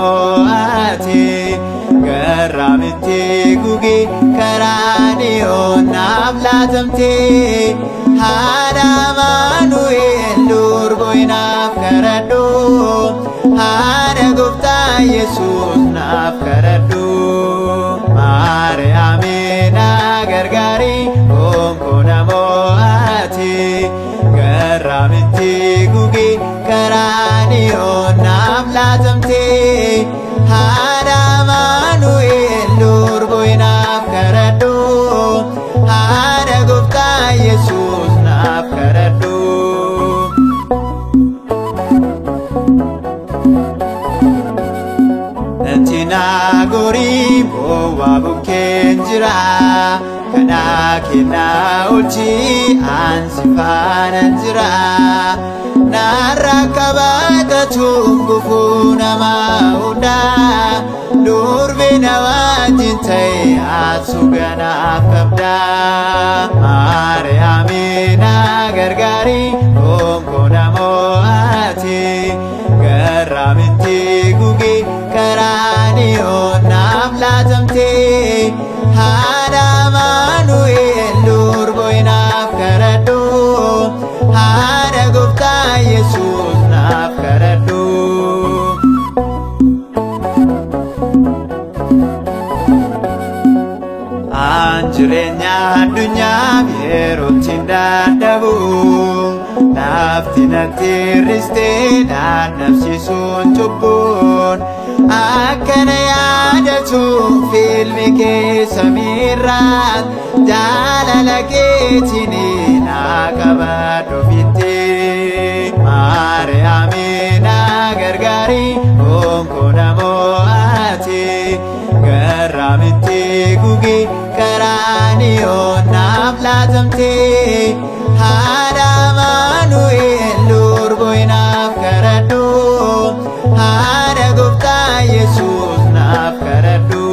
mo'ate garraamitti gugee karaaniyoon naaf laatamte haadha Amaanu'el durboy naaf kadhadhu haadha Gooftaa Yesuus naaf kadhadhu Maariyaamii na gargaari onkona mo'ate garraamitti gugee karaaniyoon naaf laatamte haadha Amaanu'el durboy naaf kadhadhu haadha Gooftaa Yesuus naaf kadhadhu Natina gorii bowwaa bukkeen jira kana kenna olchi ansi faana jira narra kabaatatuun gufuu nama hundaa durbee na wajjin ta'e ati ganaaf qabda Maariyaamii na gargaari onkona mo'ate garraamitti gugee karaaniyoon naaf laatamte haadha Amaanu'el durboy naaf kadhadhu haadha Gooftaa Yesuus naaf kadhadhu jireenya addunyaa yerootti dadhabu lafti natti hir'istee dadhabsiisuun cubbuun akkana yaadatuuf ilmi kee samiirraa jaalala keetiin na qabadhu ofitti Maariyaamii na gargaari onkona mo'ate garraamitti gugee karaaniyoon naaf laatamte haadha Amaanu'el durboy naaf kadhadhu haadha Gooftaa Yesuus naaf kadhadhu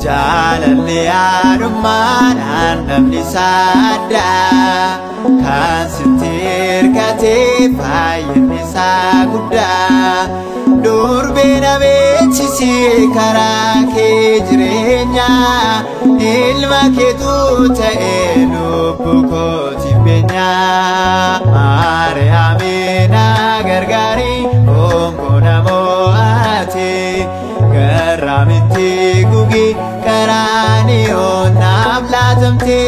jaalalli haadhummaadhaan namni saadda kan sitti hirkatee fayyinni isaa guddaa durbee na beeksisi karaa kee jireenya ilma keetu ta'e lubbuu kootiif beenya Maariyaamii na gargaari onkona mo'ate garraamitti gugee karaaniyoon naaf laatamte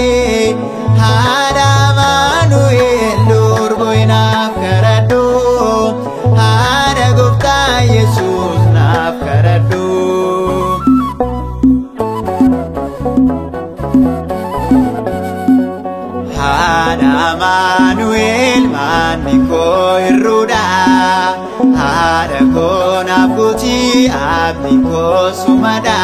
haadha Amaanu'el durboy naaf kadhadhu haadha Gooftaa Yesuus naaf kadhadhu haadha Amaanu'el manni koo hirruudha haadha koo naaf guutii abdii koo sumadha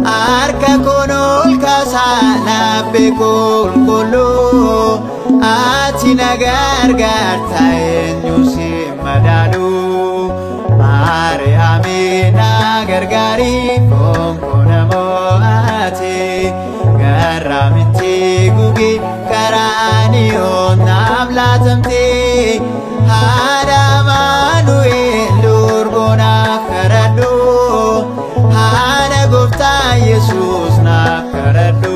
harka koon ol kaasaa laphee koo qulqulluu ati na gargaarta eenyus hin madaalu Maariyaamii na gargaari onkona mo'ate garraamitti gugee karaaniyoon naaf laatamte haadha Amaanu'el durboy naaf kadhadhu haadha Gooftaa Yesuus naaf kadhadhu